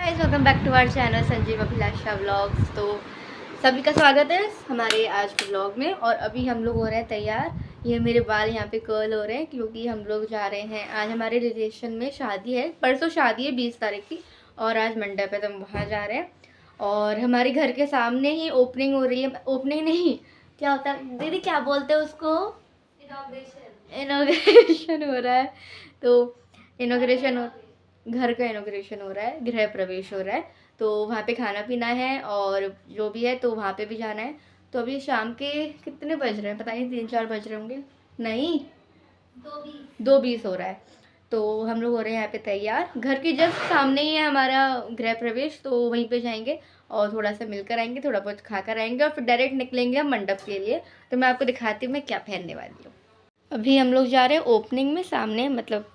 Guys, welcome back to our channel Sanjeev Abhilasha vlogs. तो सभी का स्वागत है हमारे आज के व्लॉग में। और अभी हम लोग हो रहे हैं तैयार। ये मेरे बाल यहाँ पे कर्ल हो रहे हैं क्योंकि हम लोग जा रहे हैं। आज हमारे रिलेशन में शादी है, परसों शादी है 20 तारीख की, और आज मंडप है तो हम वहाँ जा रहे हैं। और हमारे घर के सामने ही ओपनिंग हो रही है। ओपनिंग नहीं, क्या होता है दीदी, क्या बोलते हैं उसको? इनॉग्रेशन हो रहा है। तो इनॉग्रेशन, घर का इनॉग्रेशन हो रहा है, गृह प्रवेश हो रहा है। तो वहाँ पे खाना पीना है और जो भी है तो वहाँ पे भी जाना है। तो अभी शाम के कितने बज रहे हैं पता नहीं, 3-4 बज रहे होंगे, नहीं 2:20 हो रहा है। तो हम लोग हो रहे हैं यहाँ पे तैयार। घर के जस्ट सामने ही है हमारा गृह प्रवेश, तो वहीं पे जाएंगे और थोड़ा सा मिलकर आएंगे, थोड़ा बहुत खाकर आएंगे और फिर डायरेक्ट निकलेंगे हम मंडप के लिए। तो मैं आपको दिखाती हूँ मैं क्या पहनने वाली हूँ। अभी हम लोग जा रहे हैं ओपनिंग में, सामने मतलब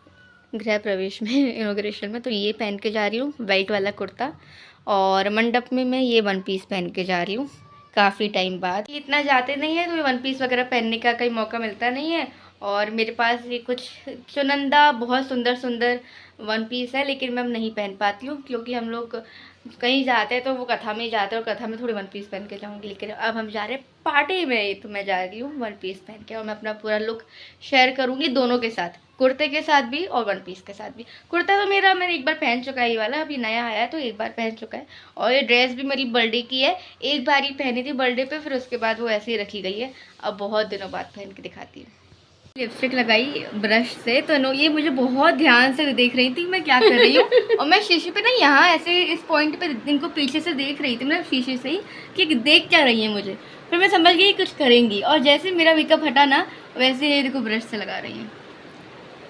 गृह प्रवेश में, इनॉग्रेशन में। तो ये पहन के जा रही हूँ वाइट वाला कुर्ता, और मंडप में मैं ये वन पीस पहन के जा रही हूँ काफ़ी टाइम बाद। इतना जाते नहीं है तो ये वन पीस वगैरह पहनने का कहीं मौका मिलता नहीं है। और मेरे पास ये कुछ चुनिंदा बहुत सुंदर सुंदर वन पीस है, लेकिन मैं नहीं पहन पाती हूँ क्योंकि हम लोग कहीं जाते हैं तो वो कथा में ही जाते हैं और कथा में थोड़ी वन पीस पहन के जाऊँगी। लेकिन अब हम जा रहे हैं पार्टी में, तो मैं जा रही हूँ वन पीस पहन के, और मैं अपना पूरा लुक शेयर करूँगी दोनों के साथ, कुर्ते के साथ भी और वन पीस के साथ भी। कुर्ता तो मैंने एक बार पहन चुका है, ये वाला अभी नया आया है तो एक बार पहन चुका है। और ये ड्रेस भी मेरी बर्थडे की है, एक बार ही पहनी थी बर्थडे पे, फिर उसके बाद वो ऐसे ही रखी गई है। अब बहुत दिनों बाद पहन के दिखाती हूँ। लिपस्टिक लगाई ब्रश से, तो ये मुझे बहुत ध्यान से देख रही थी मैं क्या कर रही हूँ। और मैं शीशे पे ना यहाँ ऐसे इस पॉइंट पे इनको पीछे से देख रही थी, मतलब शीशे से ही कि देख क्या रही है मुझे। फिर मैं समझ गई कुछ करेंगी, और जैसे मेरा मेकअप हटा ना वैसे ये देखो ब्रश से लगा रही है।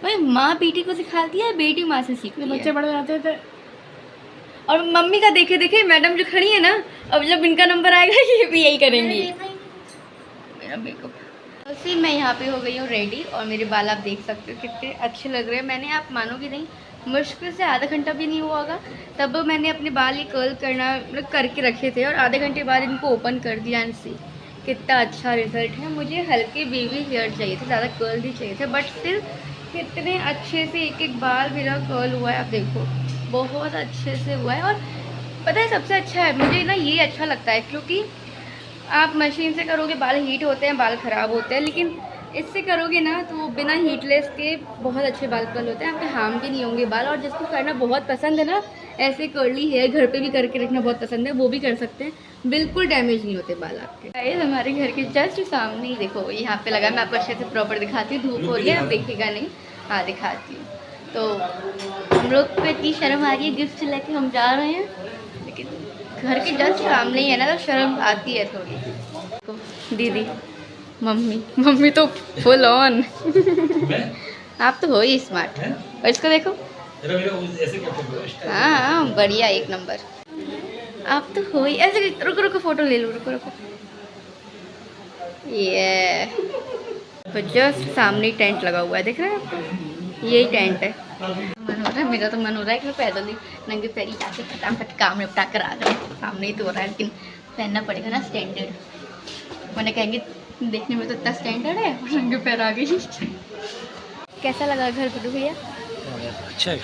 भाई माँ बेटी को सिखाती है, बेटी माँ से सीखती है। बच्चे बड़े जाते थे और मम्मी का देखे देखे मैडम जो खड़ी है ना, अब जब इनका नंबर आएगा ये भी यही करेंगी। मेरा मेकअप उसी मैं यहाँ पे हो गई हूँ रेडी, और मेरे बाल आप देख सकते हो कितने अच्छे लग रहे हैं। मैंने, आप मानोगे नहीं, मुश्किल से आधा घंटा भी नहीं हुआ होगा तब मैंने अपने बाल ये कर्ल करना मतलब करके रखे थे, और आधे घंटे बाद इनको ओपन कर दिया। एंड सी कितना अच्छा रिजल्ट है। मुझे हल्के बेबी हेयर चाहिए थे, ज़्यादा कर्ल नहीं चाहिए थे, बट स्टिल कितने अच्छे से एक एक बाल मेरा कर्ल हुआ है। आप देखो बहुत अच्छे से हुआ है। और पता है सबसे अच्छा है मुझे ना ये अच्छा लगता है, क्योंकि आप मशीन से करोगे बाल हीट होते हैं, बाल ख़राब होते हैं, लेकिन इससे करोगे ना तो बिना हीटलेस के बहुत अच्छे बाल कर्ल होते हैं, आपके हार्म भी नहीं होंगे बाल। और जिसको करना बहुत पसंद है ना ऐसे कर्ली हेयर, घर पे भी करके रखना बहुत पसंद है, वो भी कर सकते हैं, बिल्कुल डैमेज नहीं होते बाल आपके। गाइस हमारे घर के जस्ट सामने ही देखो यहाँ पे लगा, मैं आपको अच्छे से प्रॉपर दिखाती हूँ, धूप हो रही है अब देखिएगा नहीं, हाँ दिखाती हूँ। तो हम लोग को इतनी शर्म आ रही है, गिफ्ट लेके हम जा रहे हैं, लेकिन घर के जस्ट सामने ही है ना तो शर्म आती है थोड़ी। दीदी मम्मी तो फुल ऑन। आप तो हो ही स्मार्ट। और इसको देखो, हाँ बढ़िया, एक नंबर। आप तो हो ही ऐसे। रुको रुको फोटो ले लो, रुको रुको। ये तो जस्ट सामने टेंट लगा हुआ है, देख रहे हैं आप, यही टेंट है। मन हो रहा है, मेरा तो मन हो रहा है कि मैं पैदल ही नंगे पैरी जाके फटाफट काम निपटा कर आ जाऊँ। सामने ही तो हो रहा है, लेकिन पहनना पड़ेगा ना स्टैंडर्ड। मैंने कहेंगे देखने में तो इतना स्टैंडर्ड है, और नंगे पैर आ गई। कैसा लगा घर गुड्डू भैया? अच्छा है।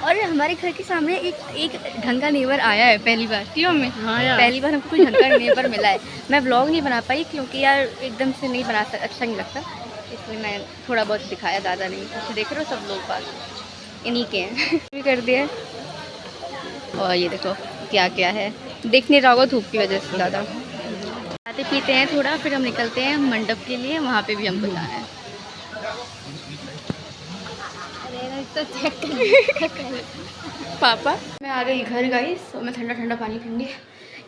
और हमारे घर के सामने एक ढंग का नेबर आया है पहली बार, क्यों में? हाँ यार, पहली बार हमको कोई ढंग का नेबर मिला है। मैं व्लॉग नहीं बना पाई क्योंकि यार एकदम से नहीं बना सकता, अच्छा नहीं लगता, इसलिए मैं थोड़ा बहुत दिखाया, ज़्यादा नहीं। कुछ देख रहे हो सब लोग बात इन्हीं के हैं। भी कर दिया। और ये देखो क्या क्या है, दिख नहीं रहा होगा धूप की वजह से ज़्यादा। खाते पीते हैं थोड़ा, फिर हम निकलते हैं मंडप के लिए, वहाँ पे भी हमको जाना है। पापा मैं आ गई घर गाइस, और मैं ठंडा ठंडा पानी पीऊँगी।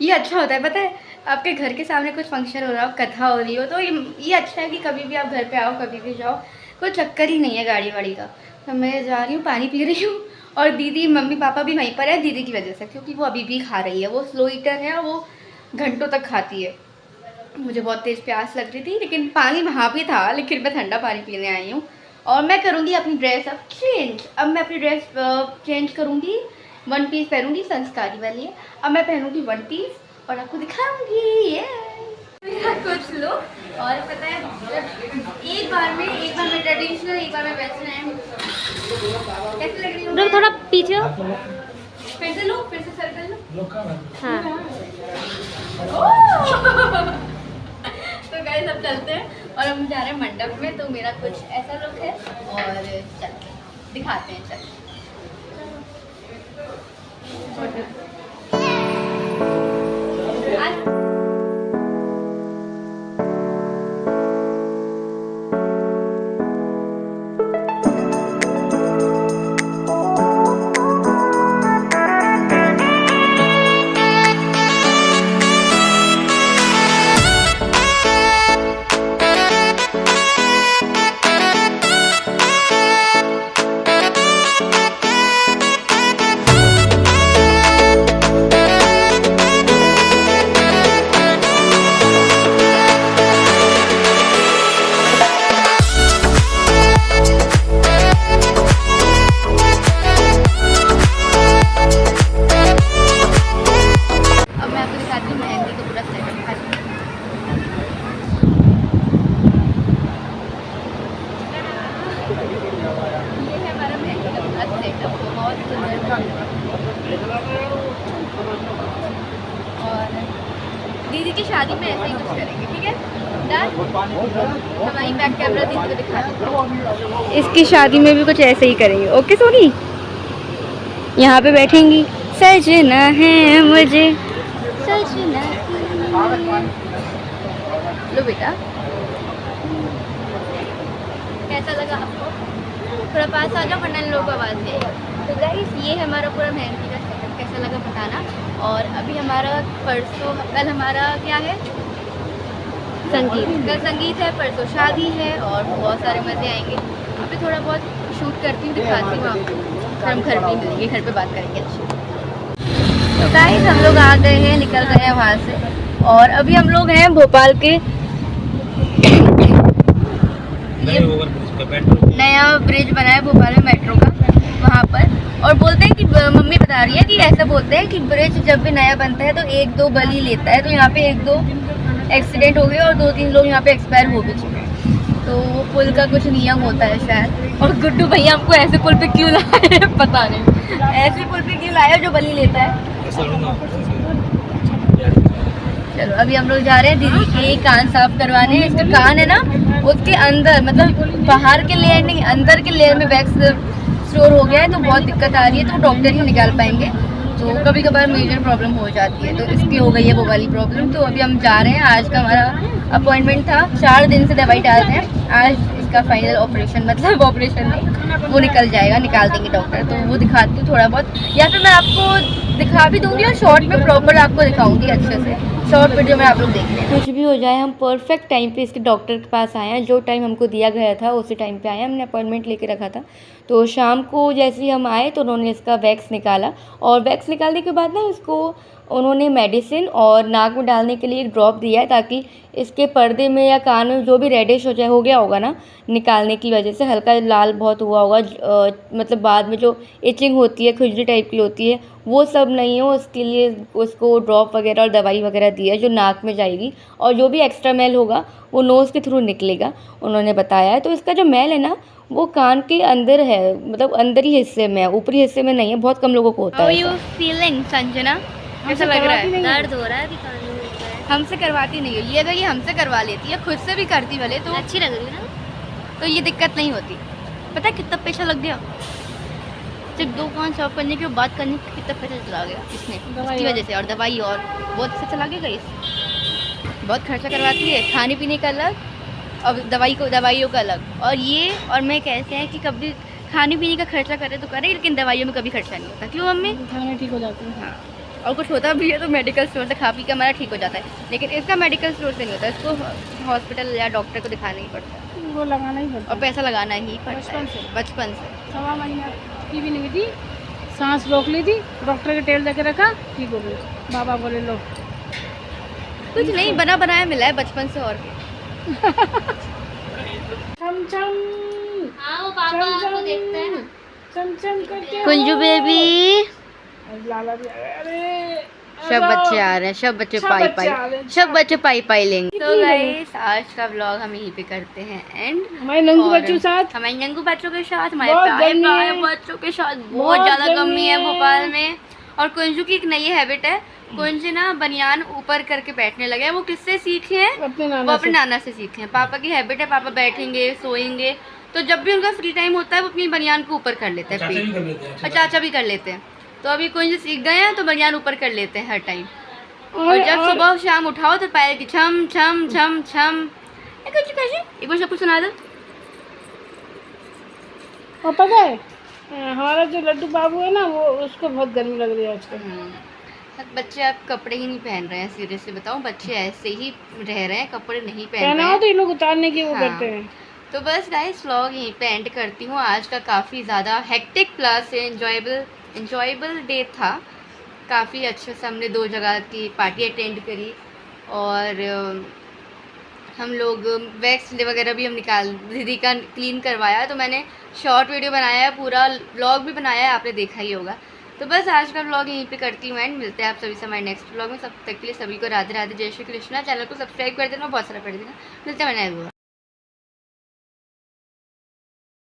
ये अच्छा होता है पता है, आपके घर के सामने कुछ फंक्शन हो रहा हो, कथा हो रही हो, तो ये अच्छा है कि कभी भी आप घर पे आओ, कभी भी जाओ, कोई चक्कर ही नहीं है गाड़ी वाड़ी का। तो मैं जा रही हूँ, पानी पी रही हूँ, और दीदी मम्मी पापा भी वहीं पर है दीदी की वजह से, क्योंकि वो अभी भी खा रही है, वो स्लो ईटर है और वो घंटों तक खाती है। मुझे बहुत तेज़ प्यास लग रही थी, लेकिन पानी वहाँ भी था, लेकिन मैं ठंडा पानी पीने आई हूँ। और मैं करूँगी अपनी ड्रेस अब चेंज। अब मैं अपनी ड्रेस चेंज करूँगी, वन पीस पहनूँगी, संस्कारी वाली है। अब मैं पहनूँगी वन पीस और आपको दिखाऊँगी। ये कुछ लो, और पता है एक बार में ट्रेडिशनल, एक बार में वेस्टर्न। कैसे लग रही है? थोड़ा पीछे फिर से लो, फिर से सर्कल हाँ। तो गाइस अब चलते हैं और हम जा रहे हैं मंडप में। तो मेरा कुछ ऐसा लुक है और चलते हैं दिखाते हैं। चल और दीदी की शादी में ऐसे ही कुछ करेंगे, ठीक है? हमारी बैक कैमरा दीदी को दिखा दो। इसकी शादी में भी कुछ ऐसे ही करेंगे। ओके सोनी, यहाँ पे बैठेंगी। सजना है मुझे सजना। लो बेटा, कैसा लगा आपको? थोड़ा पास आ जाओ वरना लोगों को आवाज़ नहीं आएगी। तो गाइस ये हमारा पूरा मेहंदी का सेटअप कैसा लगा बताना। और अभी हमारा परसों, कल हमारा क्या है, संगीत। कल संगीत है, परसों शादी है और बहुत सारे मज़े आएंगे। अभी थोड़ा बहुत शूट करती हूँ, दिखाती हूँ आपको। फिर हम घर पे मिलेंगे, घर पे बात करेंगे अच्छी। तो गाइस हम लोग आ गए हैं, निकल गए हैं वहाँ से और अभी हम लोग हैं भोपाल के नया ब्रिज बना है भोपाल में मेट्रो का, वहाँ पर। और बोलते हैं कि मम्मी बता रही है कि ऐसा बोलते हैं कि ब्रिज जब भी नया बनता है तो 1-2 बलि लेता है। तो यहाँ पे 1-2 एक्सीडेंट हो गए और 2-3 लोग यहाँ पे एक्सपायर हो भी चुके हैं। तो वो पुल का कुछ नियम होता है शायद। और गुड्डू भैया हमको ऐसे पुल पे क्यों लाए पता नहीं, ऐसे पुल पे क्यों लाया जो बलि लेता है। चलो अभी हम लोग जा रहे हैं दीदी के कान साफ करवाने। इसका कान है ना, उसके अंदर मतलब बाहर के लेयर नहीं, अंदर के लेयर में वैक्स स्टोर हो गया है। तो बहुत दिक्कत आ रही है, तो डॉक्टर ही निकाल पाएंगे। तो कभी कभार मेजर प्रॉब्लम हो जाती है, तो इसकी हो गई है वो वाली प्रॉब्लम। तो अभी हम जा रहे हैं, आज का हमारा अपॉइंटमेंट था। 4 दिन से दवाई डाल रहे हैं, आज इसका फाइनल ऑपरेशन, मतलब ऑपरेशन नहीं, वो निकल जाएगा, निकाल देंगे डॉक्टर। तो वो दिखाती हूँ थोड़ा बहुत, या फिर मैं आपको दिखा भी दूँगी और शॉर्ट में प्रॉपर आपको दिखाऊँगी अच्छे से। शॉर्ट वीडियो में आप लोग देख लें। कुछ भी हो जाए, हम परफेक्ट टाइम पे इसके डॉक्टर के पास आए हैं। जो टाइम हमको दिया गया था उसी टाइम पे आए हैं, हमने अपॉइंटमेंट लेके रखा था। तो शाम को जैसे ही हम आए तो उन्होंने इसका वैक्स निकाला और वैक्स निकालने के बाद ना इसको उन्होंने मेडिसिन और नाक में डालने के लिए एक ड्रॉप दिया है, ताकि इसके पर्दे में या कान में जो भी रेडिश हो गया होगा ना निकालने की वजह से, हल्का लाल बहुत हुआ होगा, मतलब बाद में जो इचिंग होती है, खुजली टाइप की होती है, वो सब नहीं हो, उसके लिए उसको ड्रॉप वगैरह और दवाई वगैरह दी है जो नाक में जाएगी। और जो भी एक्स्ट्रा मैल होगा वो नोज़ के थ्रू निकलेगा, उन्होंने बताया है। तो इसका जो मैल है ना वो कान के अंदर है, मतलब अंदर ही हिस्से में है, ऊपरी हिस्से में नहीं है। बहुत कम लोगों को होता है। How you feeling, Sanjana? कैसा लग रहा है? दर्द हो रहा है अभी कान में। हमसे करवाती नहीं है ये, अगर ये हमसे करवा लेती है, खुद से भी करती भले तो अच्छी लग रही है ना, तो ये दिक्कत नहीं होती। पता है कितना पैसा लग गया? सिर्फ 2 कान साफ करने के बाद करने के कितना पैसा चला गया इसने, इसकी वजह से। और दवाई और बहुत से चला गया इस, बहुत खर्चा करवाती है, खाने पीने का अलग और दवाइयों का अलग। और ये और मैं कैसे हैं कि कभी खाने पीने का खर्चा करे तो करे, लेकिन दवाइयों में कभी खर्चा नहीं होता। क्यों मम्मी? खाना ठीक हो जाती है। हाँ, और कुछ होता भी है तो मेडिकल स्टोर से खा पी के हमारा ठीक हो जाता है, लेकिन इसका मेडिकल स्टोर से नहीं होता। इसको हॉस्पिटल या डॉक्टर को दिखाना ही पड़ता है, वो लगाना ही पड़ता और पैसा लगाना ही पड़ता है बचपन से। 1.25 महीना की भी नहीं थी, सांस रोक ली थी, डॉक्टर के तेल देके रखा, ठीक हो गई। बाबा बोले लो कुछ नहीं, बना बनाया मिला है बचपन से। और चम चम हाँ वो पापा को देखते हैं ना। चम चम करके कुंजू बेबी, लाला भी अरे सब बच्चे आ रहे हैं, सब बच्चे पाई पाई लेंगे। तो गाइस आज का व्लॉग हम यहीं पे करते हैं एंड। हमारे नंगू बच्चों के साथ, हमारे नंगू बच्चों के साथ, हमारे प्यारे बच्चों के साथ। बहुत ज़्यादा गर्मी है भोपाल में और कुंजू की एक नई हैबिट है, कुंज ना बनियान ऊपर करके बैठने लगे हैं। वो किससे सीखे हैं? अपने वो नाना अपने से। नाना से सीखे हैं। पापा की हैबिट है, पापा बैठेंगे सोएंगे तो जब भी उनका फ्री टाइम होता है वो अपनी बनियान को ऊपर कर लेते हैं पीठ, और चाचा भी कर लेते हैं। तो अभी कुंज सीख गए हैं तो बनियान ऊपर कर लेते हैं हर टाइम। और जब सुबह शाम उठाओ तो पैर की छम छम छम छम। कुछ कैसे एक बार सबको सुना दो। और पता है हमारा जो लड्डू बाबू है ना, वो उसको बहुत गर्मी लग रही है आजकल। बच्चे अब कपड़े ही नहीं पहन रहे हैं, सीरियस से बताऊं, बच्चे ऐसे ही रह रहे हैं, कपड़े नहीं पहन रहे पहना हो हैं। तो ये लोग उतारने की वो हाँ। करते हैं। तो बस गाइस व्लॉग यहीं पे एंड करती हूँ। आज का काफ़ी ज़्यादा हेक्टिक प्लस इंजॉयबल डे था। काफ़ी अच्छे से हमने 2 जगह की पार्टी अटेंड करी और हम लोग वैक्स वगैरह भी हम दीदी का क्लीन करवाया। तो मैंने शॉर्ट वीडियो बनाया है, पूरा व्लॉग भी बनाया है, आपने देखा ही होगा। तो बस आज का व्लॉग यहीं पे करती हूँ एंड मिलते हैं आप सभी से हमारे नेक्स्ट व्लॉग में। तब तक के लिए सभी को राधे राधे, जय श्री कृष्णा। चैनल को सब्सक्राइब कर देना, बहुत सारा कर देना। मिलते हैं नए व्लॉग।